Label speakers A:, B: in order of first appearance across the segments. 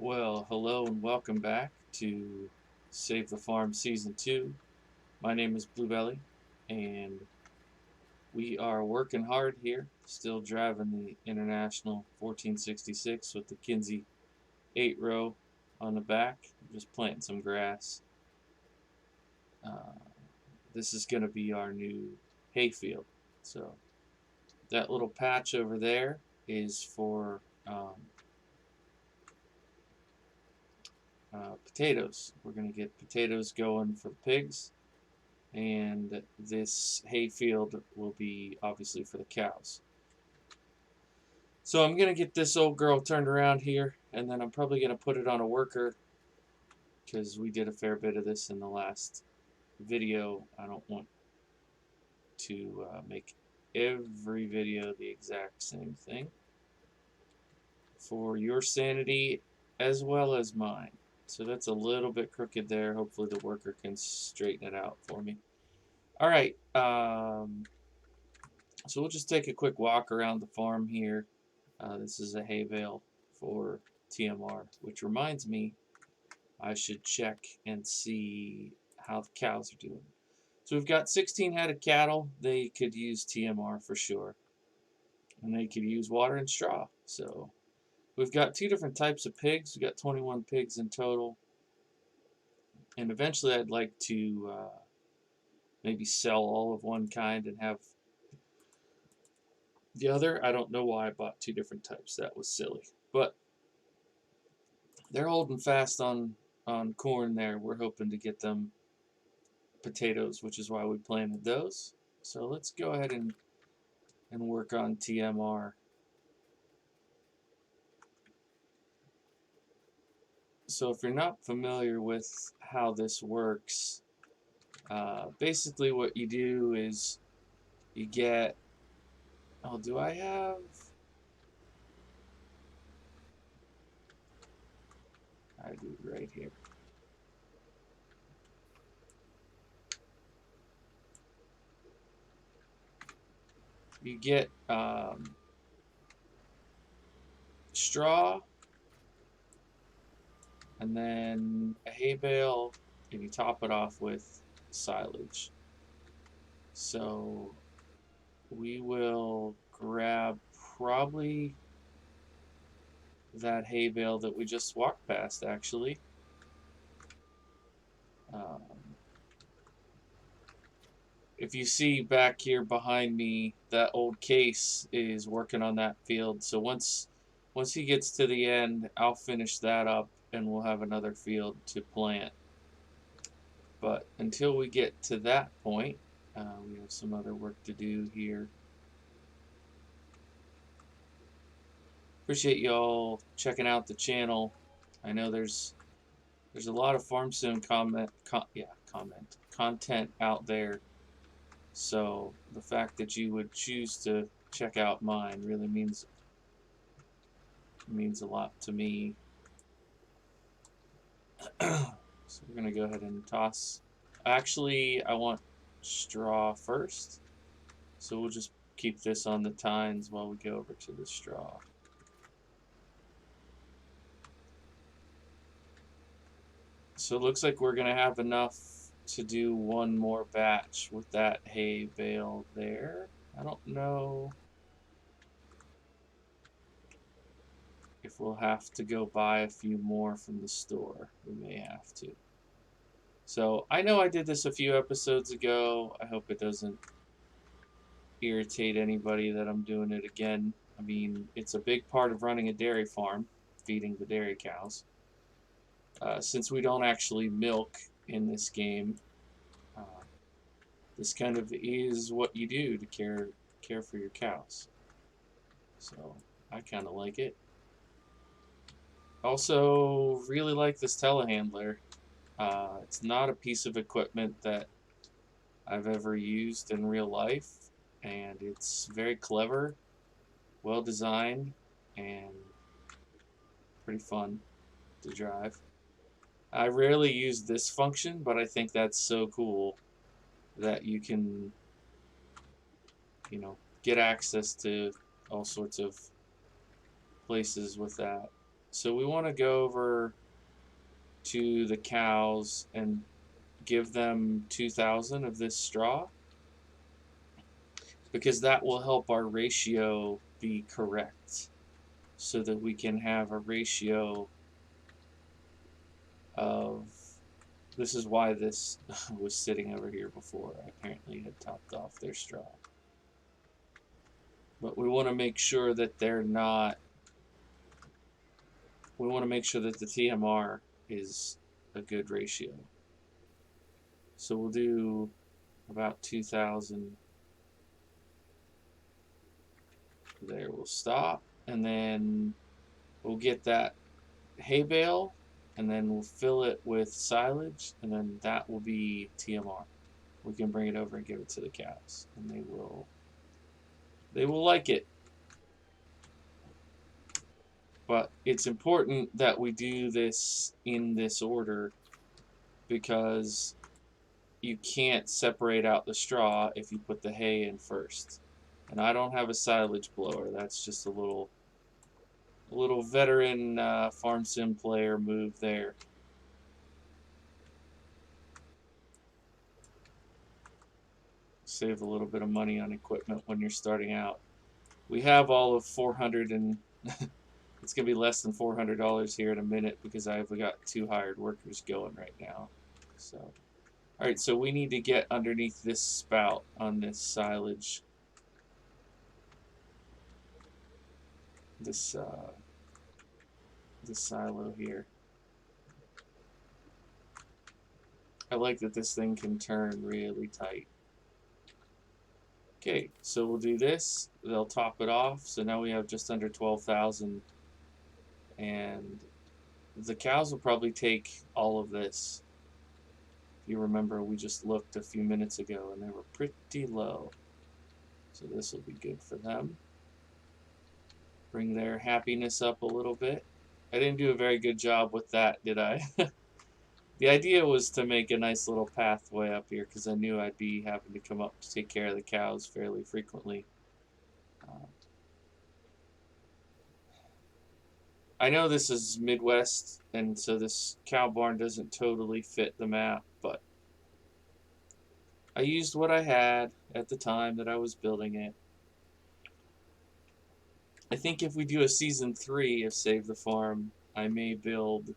A: Well, hello and welcome back to Save the Farm Season 2. My name is Bluebelly, and we are working hard here, still driving the International 1466 with the Kinsey 8 row on the back, just planting some grass. Uh, this is going to be our new hayfield. So, that little patch over there is for potatoes. We're going to get potatoes going for the pigs, and this hayfield will be obviously for the cows. So I'm going to get this old girl turned around here, and then I'm probably going to put it on a worker because we did a fair bit of this in the last video. I don't want to make every video the exact same thing for your sanity as well as mine. So that's a little bit crooked there. Hopefully the worker can straighten it out for me. All right. So we'll just take a quick walk around the farm here. This is a hay bale for TMR, which reminds me I should check and see how the cows are doing. So we've got 16 head of cattle. They could use TMR for sure. And they could use water and straw. So we've got two different types of pigs. We've got 21 pigs in total. And eventually I'd like to maybe sell all of one kind and have the other. I don't know why I bought two different types. That was silly. But they're holding fast on corn there. We're hoping to get them potatoes, which is why we planted those. So let's go ahead and work on TMR. So if you're not familiar with how this works, basically what you do is you get, oh, do I have, I do it right here. You get straw, and then a hay bale, and you top it off with silage. So we will grab probably that hay bale that we just walked past, actually. Um, if you see back here behind me, that old case is working on that field. So once he gets to the end, I'll finish that up and we'll have another field to plant. But until we get to that point, we have some other work to do here. Appreciate y'all checking out the channel. I know there's a lot of farm sim content out there. So the fact that you would choose to check out mine really means a lot to me. So we're gonna go ahead and toss. Actually, I want straw first. So we'll just keep this on the tines while we go over to the straw. So it looks like we're gonna have enough to do one more batch with that hay bale there. I don't know if we'll have to go buy a few more from the store. We may have to. So I know I did this a few episodes ago. I hope it doesn't irritate anybody that I'm doing it again. I mean, it's a big part of running a dairy farm, feeding the dairy cows. Since we don't actually milk in this game, uh, this kind of is what you do to care for your cows. So I kind of like it. Also, really like this telehandler. It's not a piece of equipment that I've ever used in real life, and it's very clever, well designed, and pretty fun to drive. I rarely use this function, but I think that's so cool that you can, get access to all sorts of places with that. So we want to go over to the cows and give them 2,000 of this straw, because that will help our ratio be correct, so that we can have a ratio of, this is why this was sitting over here before. I apparently had topped off their straw. But we want to make sure that they're not, we want to make sure that the TMR is a good ratio. So we'll do about 2,000 there. We'll stop, and then we'll get that hay bale, and then we'll fill it with silage, and then that will be TMR. We can bring it over and give it to the cows, and they will like it. But it's important that we do this in this order, because you can't separate out the straw if you put the hay in first. And I don't have a silage blower. That's just a little veteran farm sim player move there. Save a little bit of money on equipment when you're starting out. We have all of 400 and it's gonna be less than $400 here in a minute, because I've got 2 hired workers going right now. So, all right, so we need to get underneath this spout on this silage. This silo here. I like that this thing can turn really tight. Okay, so we'll do this. They'll top it off. So now we have just under 12,000, and the cows will probably take all of this. If you remember, we just looked a few minutes ago and they were pretty low. So this will be good for them. Bring their happiness up a little bit. I didn't do a very good job with that, did I? The idea was to make a nice little pathway up here, because I knew I'd be having to come up to take care of the cows fairly frequently. I know this is Midwest, and so this cow barn doesn't totally fit the map, but I used what I had at the time that I was building it. I think if we do a season 3 of Save the Farm, I may build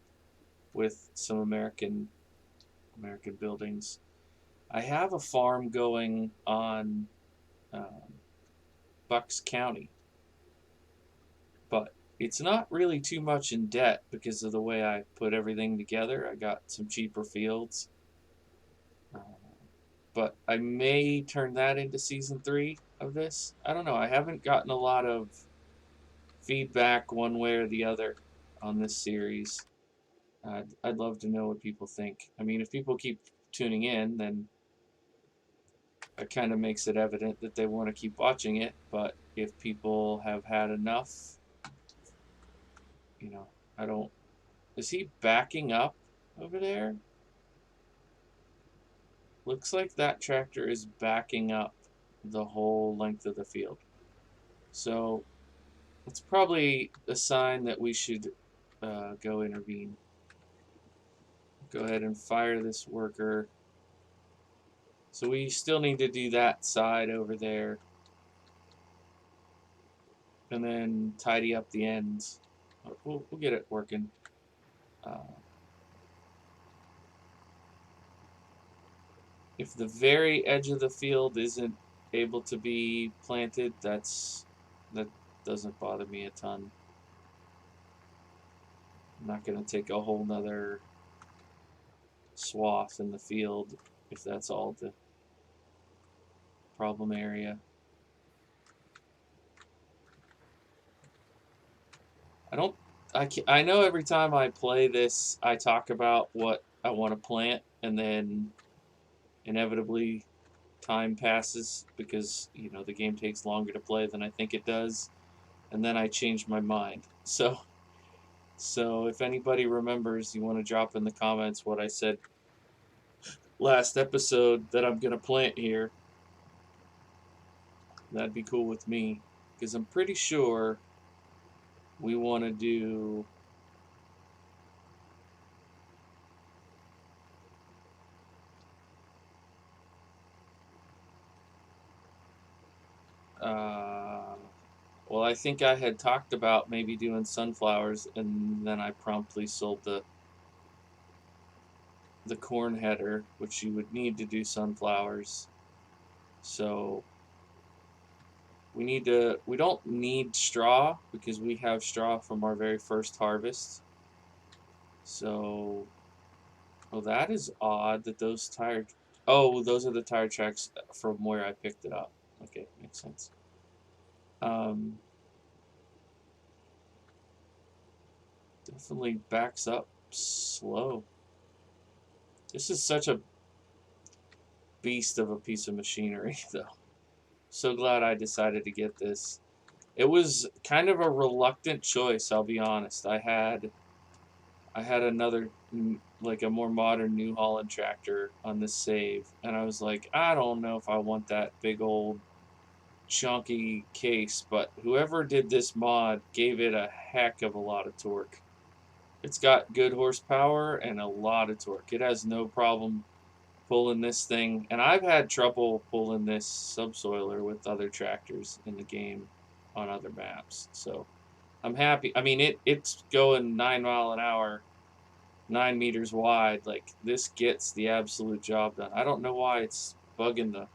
A: with some American buildings. I have a farm going on Bucks County, but it's not really too much in debt because of the way I put everything together. I got some cheaper fields, but I may turn that into season 3 of this. I don't know. I haven't gotten a lot of feedback one way or the other on this series. I'd love to know what people think. I mean, if people keep tuning in, then it kind of makes it evident that they want to keep watching it. But if people have had enough, you know, I don't. Is he backing up over there? Looks like that tractor is backing up the whole length of the field. So it's probably a sign that we should go intervene. Go ahead and fire this worker. So we still need to do that side over there, and then tidy up the ends. We'll get it working. If the very edge of the field isn't able to be planted, that doesn't bother me a ton. I'm not going to take a whole nother swath in the field if that's all the problem area. I know every time I play this, I talk about what I want to plant, and then inevitably time passes because, you know, the game takes longer to play than I think it does, and then I change my mind. So if anybody remembers, you want to drop in the comments what I said last episode that I'm going to plant here, that'd be cool with me, because I'm pretty sure we want to do Well, I think I had talked about maybe doing sunflowers, and then I promptly sold the corn header, which you would need to do sunflowers. So we don't need straw because we have straw from our very first harvest. So, well, that is odd that those tire, oh, those are the tire tracks from where I picked it up. Okay, makes sense. Definitely backs up slow. This is such a beast of a piece of machinery, though. So glad I decided to get this. It was kind of a reluctant choice, I'll be honest. I had another like a more modern New Holland tractor on this save, and I was like, I don't know if I want that big old chunky case, but whoever did this mod gave it a heck of a lot of torque. It's got good horsepower and a lot of torque. It has no problem pulling this thing, and I've had trouble pulling this subsoiler with other tractors in the game on other maps. So I'm happy. I mean, it's going 9 mile an hour, 9 meters wide. Like, this gets the absolute job done. I don't know why it's bugging the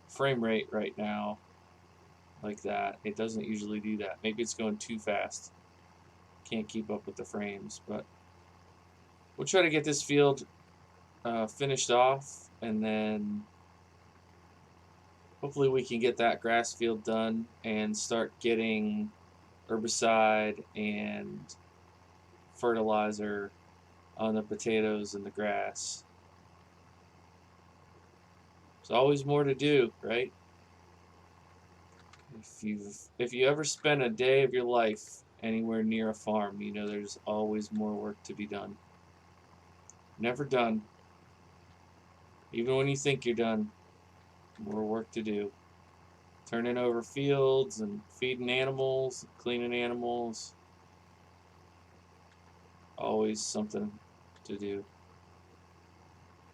A: frame rate right now like that. It doesn't usually do that. Maybe it's going too fast. Can't keep up with the frames, but we'll try to get this field finished off, and then hopefully we can get that grass field done and start getting herbicide and fertilizer on the potatoes and the grass. There's always more to do, right? If you ever spend a day of your life anywhere near a farm, you know there's always more work to be done. Never done. Even when you think you're done, more work to do. Turning over fields and feeding animals, cleaning animals. Always something to do.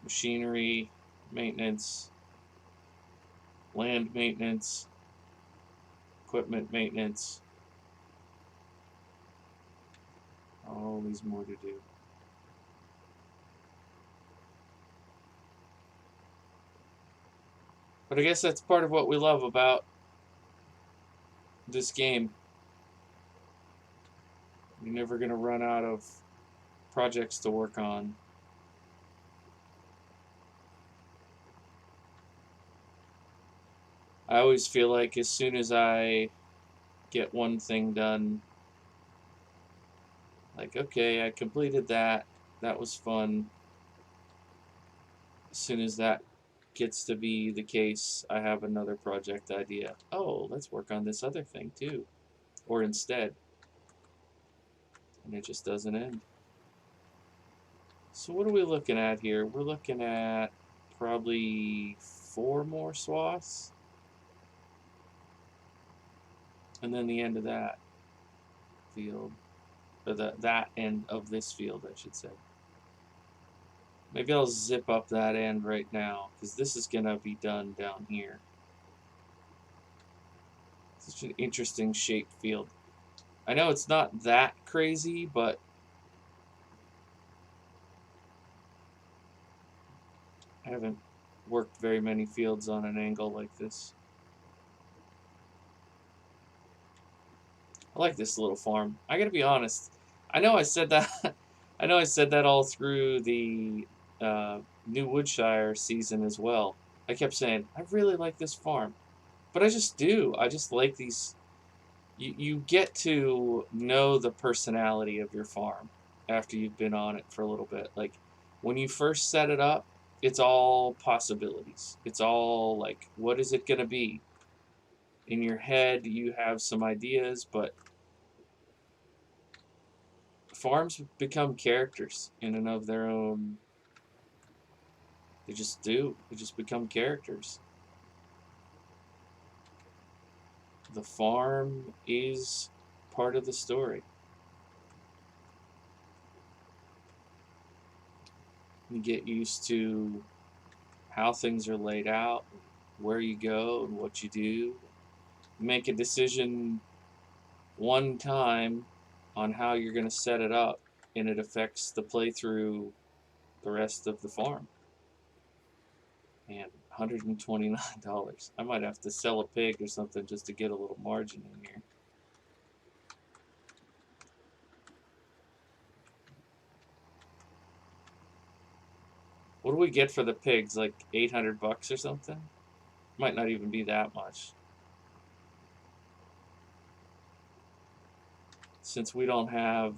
A: Machinery, maintenance, land maintenance, equipment maintenance. Always more to do. But I guess that's part of what we love about this game. You're never going to run out of projects to work on. I always feel like as soon as I get one thing done, like, okay, I completed that. That was fun. As soon as that gets to be the case, I have another project idea. Oh, let's work on this other thing too. Or instead. And it just doesn't end. So what are we looking at here? We're looking at probably 4 more swaths. And then the end of that field. Or that end of this field, I should say. Maybe I'll zip up that end right now, because this is going to be done down here. Such an interesting shaped field. I know it's not that crazy, but I haven't worked very many fields on an angle like this. I like this little farm. I gotta be honest. I know I said that. I know I said that all through the New Woodshire season as well. I kept saying I really like this farm, but I just do. I just like these. You get to know the personality of your farm after you've been on it for a little bit. Like, when you first set it up, it's all possibilities. It's all like, what is it gonna be? In your head, you have some ideas, but farms become characters in and of their own. They just do. They just become characters. The farm is part of the story. You get used to how things are laid out, where you go, and what you do. make a decision one time on how you're going to set it up, and it affects the playthrough the rest of the farm. And $129. I might have to sell a pig or something just to get a little margin in here. What do we get for the pigs? Like $800 or something? Might not even be that much. Since we don't have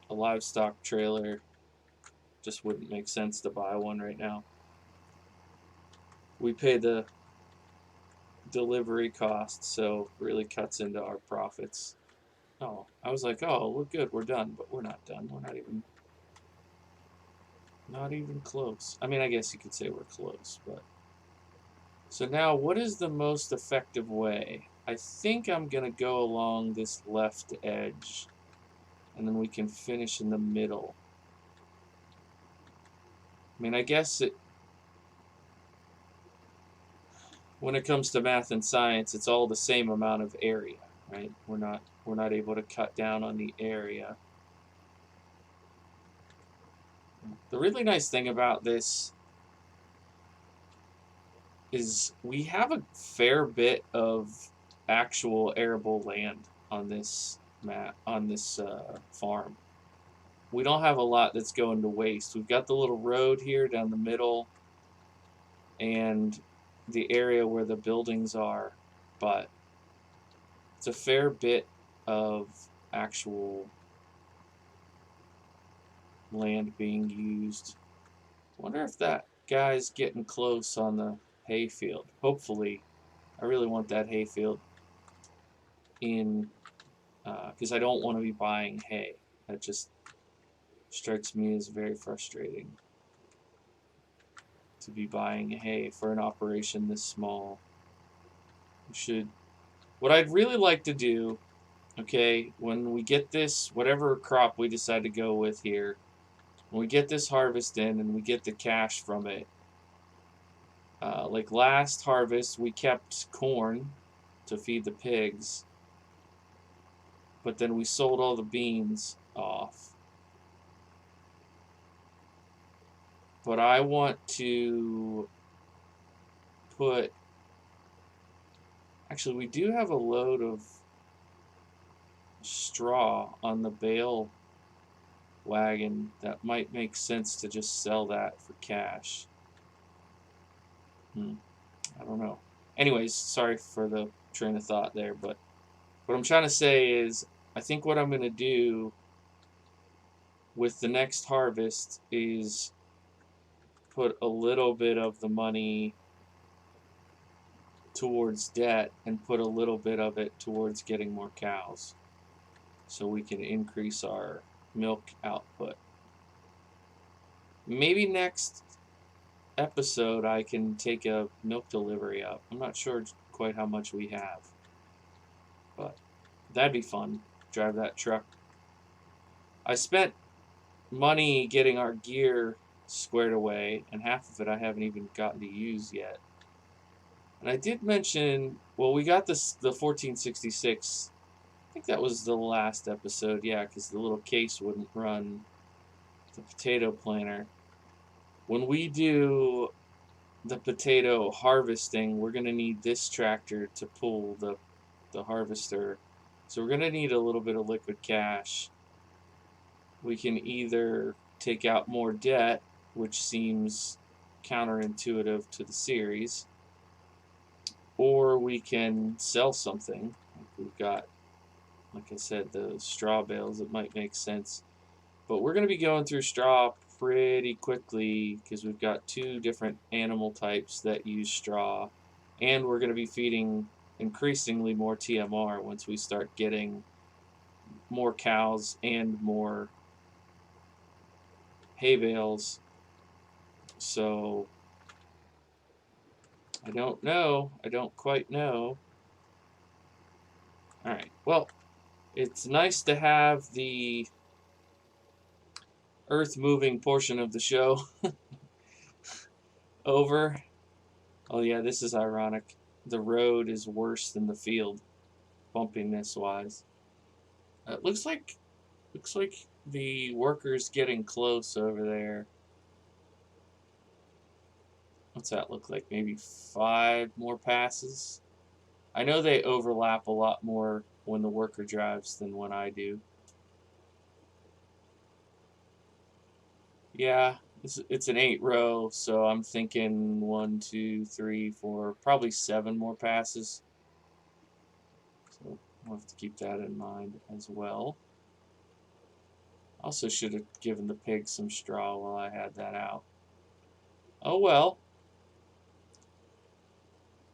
A: a livestock trailer, just wouldn't make sense to buy one right now. We pay the delivery cost, so it really cuts into our profits. Oh, I was like, oh, we're good, we're done, but we're not done. We're not even close. I mean, I guess you could say we're close, but so now what is the most effective way? I think I'm gonna go along this left edge, and then we can finish in the middle. I mean, I guess when it comes to math and science, it's all the same amount of area, right? We're not able to cut down on the area. The really nice thing about this is we have a fair bit of actual arable land on this farm. We don't have a lot that's going to waste. We've got the little road here down the middle and the area where the buildings are, but it's a fair bit of actual land being used. I wonder if that guy's getting close on the hayfield. Hopefully. I really want that hayfield in, because I don't want to be buying hay. That just strikes me as very frustrating to be buying hay for an operation this small. What I'd really like to do, okay, when we get this, whatever crop we decide to go with here, when we get this harvest in and we get the cash from it, like last harvest, we kept corn to feed the pigs, but then we sold all the beans off. But I want to put, actually, we do have a load of straw on the bale wagon that might make sense to just sell that for cash. I don't know. Anyways, sorry for the train of thought there, but what I'm trying to say is I think what I'm going to do with the next harvest is put a little bit of the money towards debt and put a little bit of it towards getting more cows so we can increase our milk output. Maybe next episode I can take a milk delivery up. I'm not sure quite how much we have, but that'd be fun. Drive that truck. I spent money getting our gear squared away, and half of it I haven't even gotten to use yet. And I did mention, well, we got the 1466. I think that was the last episode, yeah, because the little case wouldn't run the potato planter. When we do the potato harvesting, we're going to need this tractor to pull the harvester. So we're going to need a little bit of liquid cash. We can either take out more debt, which seems counterintuitive to the series, or we can sell something. We've got, like I said, the straw bales. It might make sense. But we're going to be going through straw pretty quickly because we've got 2 different animal types that use straw, and we're going to be feeding increasingly more TMR once we start getting more cows and more hay bales. So I don't know. I don't quite know. All right. Well, it's nice to have the earth-moving portion of the show over. Oh yeah, this is ironic. the road is worse than the field, bumpiness wise. Looks like the worker's getting close over there. What's that look like? Maybe 5 more passes? I know they overlap a lot more when the worker drives than when I do. Yeah, it's an 8 row, so I'm thinking 1, 2, 3, 4, probably 7 more passes. So we'll have to keep that in mind as well. Also should have given the pig some straw while I had that out. Oh well.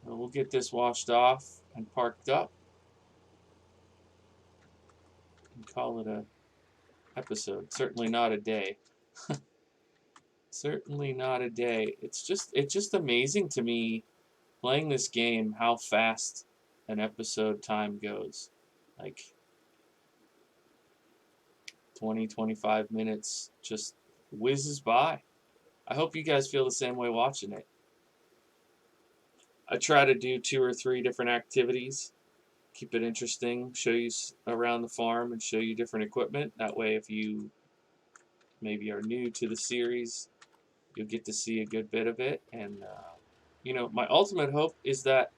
A: We'll get this washed off and parked up and call it a episode. Certainly not a day. Certainly not a day. It's just amazing to me playing this game how fast an episode time goes. Like 20, 25 minutes just whizzes by. I hope you guys feel the same way watching it. I try to do 2 or 3 different activities, keep it interesting, show you around the farm and show you different equipment. That way, if you maybe are new to the series, you'll get to see a good bit of it. And, my ultimate hope is that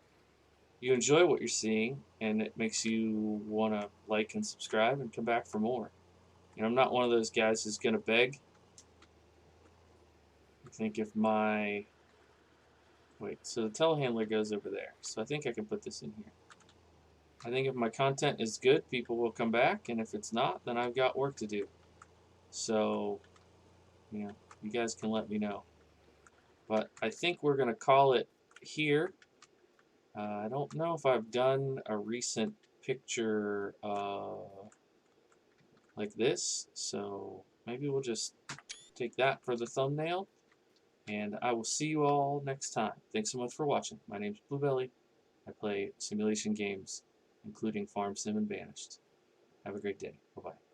A: you enjoy what you're seeing and it makes you want to like and subscribe and come back for more. I'm not one of those guys who's going to beg. I think if my. Wait, so the telehandler goes over there. So I think I can put this in here. I think if my content is good, people will come back. And if it's not, then I've got work to do. So, you guys can let me know. But I think we're going to call it here. I don't know if I've done a recent picture like this. So maybe we'll just take that for the thumbnail. And I will see you all next time. Thanks so much for watching. My name's Bluebelly. I play simulation games, including Farm Sim and Banished. Have a great day. Bye-bye.